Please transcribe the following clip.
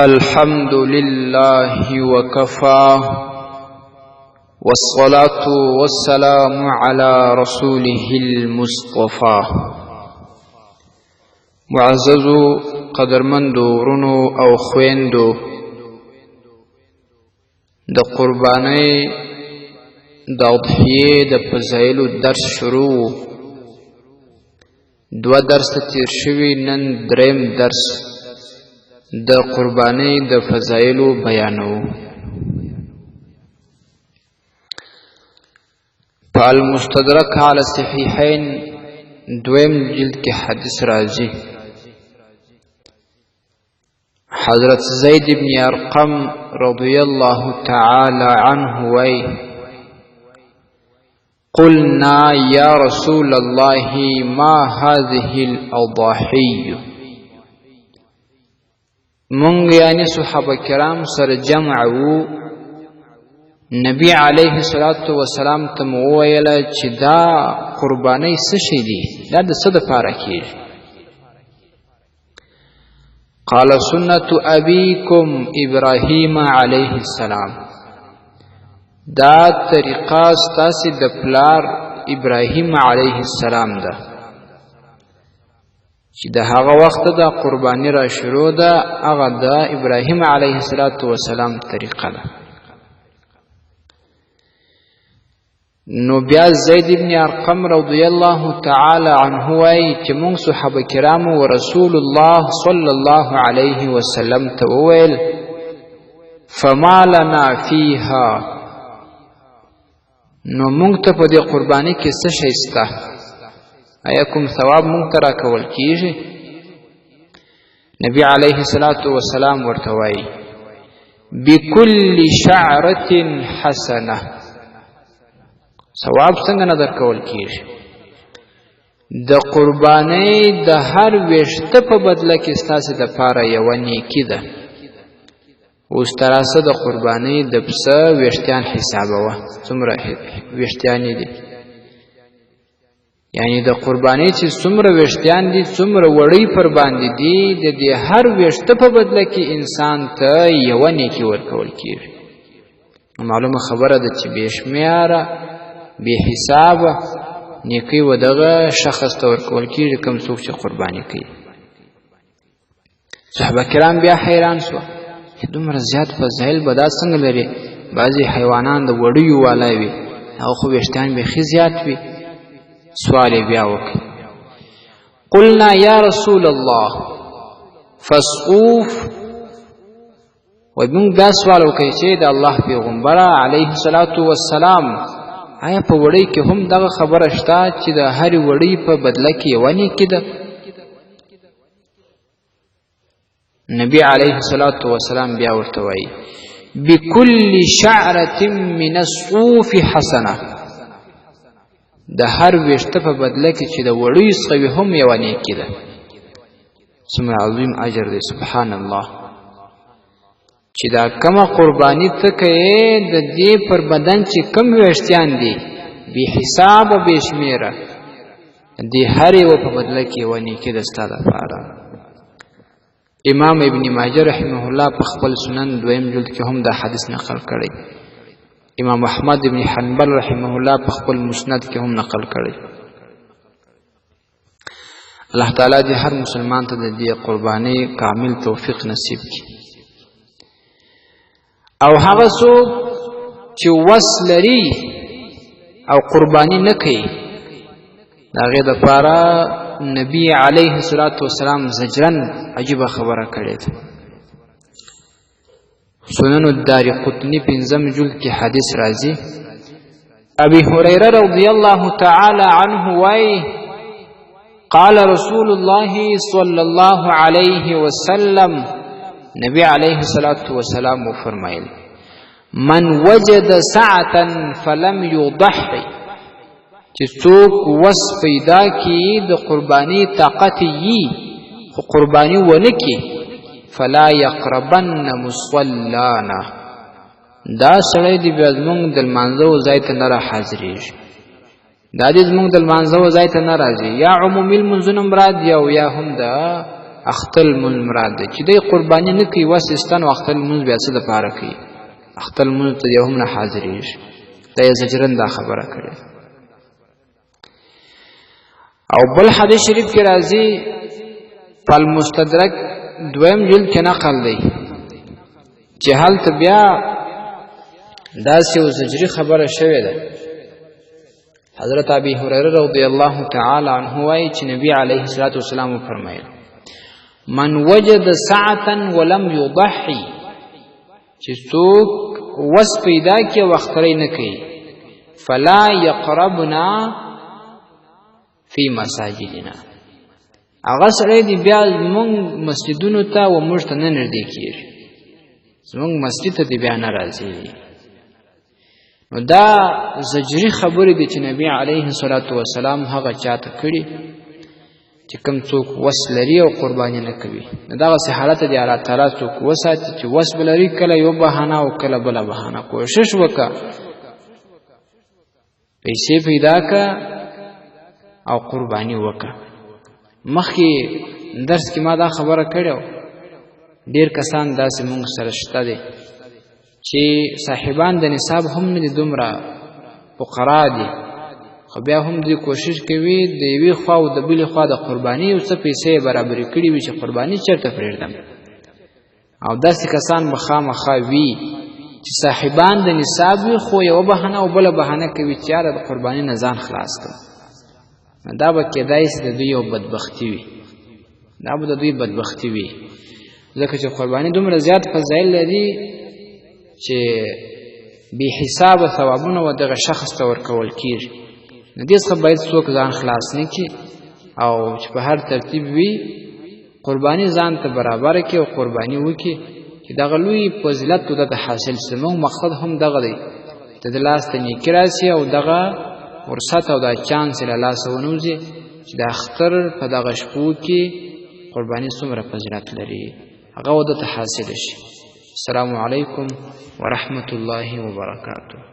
الحمد لله وكفى والصلاة والسلام على رسوله المصطفى. معزز قدرمندو ورونو او خويندو د قرباني د اضحیه د فضایلو درس شروع. دو درس تیر شوی، نن دریم درس د قرباني د فضایلو بیانو. په المستدرک علی الصحیحین دویم جلد کې حدیث راځي. حضرت زید بن ارقم رضی الله تعالی عنه وی: قلنا یا رسول الله ما هذه الاضاحی. مونږ یعنی صحابه کرام سره جمع وو، نبی علیه الصلاة والسلام ته مو وویل چې دا قربانۍ څه شی دي، دا د څه دپاره کېږي؟ قال سنة ابیکم ابراهیم علیه السلام. دا طریقه ستاسې د پلار ابراهیم علیه السلام ده چې د هغه وخت د قربانی را شروع ده، هغه د ابراهیم علیه السلام طریقه ده. نو بیا زید بن ارقم رضی الله تعالی عنه وی چې مونږ صحابه کرامو و رسول الله صلی الله علیه وسلم ته وویل: فما لنا فیها. نو مونږ ته په دې قربانی کې څه شی شته؟ آیا کوم ثواب مونږ ته راکول کیږي؟ نبی علیه السلام ورته وایي: بكل شعرة حسنه. ثواب څنګه نه درکول کیږي؟ د قربانۍ د هر ویشته په بدله کې ستاسې دپاره یوه نیکي ده. اوس تراسه د قربانۍ د پسه ویشتیان حسابوه، څومره ویشتیانې دي؟ یعنی د قربانۍ چې څومره ویشتیان دي، څومره وړۍ پر باندې دي، د دې هر ویشته په بدله کې انسان ته یوه نیکي ورکول کیږي. معلومه خبره ده چې بې شمیاره بې حسابه نیکۍ و دغه شخص ته ورکول کیږي کوم څوک چې قرباني کوي. صحابه کرام بیا حیران شوه چې دومره زیات فضایل به دا څنګه لري؟ بعضې حیوانان د وړیو والا وي، هغه خو ویشتیان بیخي زیات وي. سوال یې بیا وکړ: قلنا یا رسول الله فصوف. وایي موږ بیا سوال وکړی چې د الله پیغمبره علیه السلام، آیا په وړۍ کې هم دغه خبره شته چې د هرې وړۍ په بدله کې یوه نیکي ده؟ نبی علیه السلام بیا ورته وایي: بكل شعرة من الصوف حسنه. د هر ویشته په بدله کې چې د وړۍ څخه وي هم یوه نیکي ده. څومره عظیم اجر دی! سبحان الله. چې دا کمه قرباني ته کوې، د دې پر بدن چې کم ویشتیان دي بې حسابه بې شمیره، د هر یوه په بدله کې یوه نیکي ده ستا دپاره. امام ابن ماجه رحمه الله په خپل سنن دویم جلد کې هم دا حدیث نقل کړی. امام احمد ابن حنبل رحمه الله په خپل مسند کې هم نقل کړی. الله تعالی دې هر مسلمان ته د دې قربانۍ کامل توفیق نصیب کړي. او هغه څوک چې وس لري او قرباني نه کوي، د هغې دپاره نبی علیه السلام زجرن عجیبه خبره کړې ده. سنن الدارقطنی پنځم جلد کې حدیث راځي. ابي هريره رضی الله تعالی عنه وایي: قال رسول الله صلی الله علیه وسلم. نبی علیه السلام فرمایل: من وجد سعة فلم يضحي. چې څوک وس پیدا کی د قربانی طاقت یي خو قربانی ونه کی، فلا يقربن مصلانا. دا سړی دی بیا زمونږ د لمانځه ځای ته نه را حاضرېږي، دا دې زمونږ د لمانځه ځای ته نه راځي. یا عمومي لمونځونه مراد یا هم د اختل مونږ مراد دی چې دی قرباني نه کوي وس استن اختل مونږ بیا څه د پاره کوي اختل مونږ ته یو هم نه حاضرېږي دا یې زجرن دا خبره کړې او بل حدیث شریف کې راځي فالمستدرک دویم جلد کې نقل دی چې هلته بیا داسې یو زجري خبره شوې ده حضرت ابي هريره رضی الله تعالی عنه وايي چې نبی علیه الصلاة والسلام فرمایل من وجد ساعة ولم يضحي چې څوک وس پیدا کې وختري نه کوي فلا يقربنا فی مساجدنا هغه سره دی بیا موږ مسجدونو ته و موږ ته نه نږدې کیږي زموږ مسجد ته دی بیا نه راځي نو دا زجری خبرې دي چې نبی علیه الصلاة والسلام هغه چاته کړي چې کوم څوک وس لري او قرباني نه کوي نو دغه حالت دی الله تعالی څوک وساتي چې وس بلري کله یو بهانه او کله بل بهانه کوشش وکړه پیسې پیدا کا او قرباني وکړه مخکې درس کې ما دا خبره کړو ډیر کسان داسې مونږ سره شته دي چې صاحبان د نصاب هم نه دي دومره فقرا دي خو بیا هم دوی کوشش کوي د یوې خوا او د بلې خوا د قرباني یو څه پیسې برابرې کړي وي چې قرباني چېرته پرېږدم او داسې کسان به خامخا وي چې صاحبان د نصاب وي خو یوه بهانه او بله بهانه کوي چې یاره د قرباني نه ځان خلاص کړم دا به کېدای شي د دوی یو بدبختي وي دا به د دوی بدبختي وي ځکه چې قرباني دومره زیات فضایل لري چې بې حسابه ثوابونه و دغه شخص ته ورکول کېږي نو دې څخه باید څوک ځان خلاص نه کړي او چې په هر ترتیب وي قرباني ځان ته برابره کړي او قرباني وکړي چې دغه لوی فضیلت ته حاصل شي زموږ مقصد هم دغه دی چې د لاس ته نیکي راشي او دغه فرصت او دا چانس له لاسه ونوځي چې د اختر په دغه شپو کې قرباني څومره فضیلت لري هغه ودته حاصل شي السلام علیکم ورحمة الله وبرکاته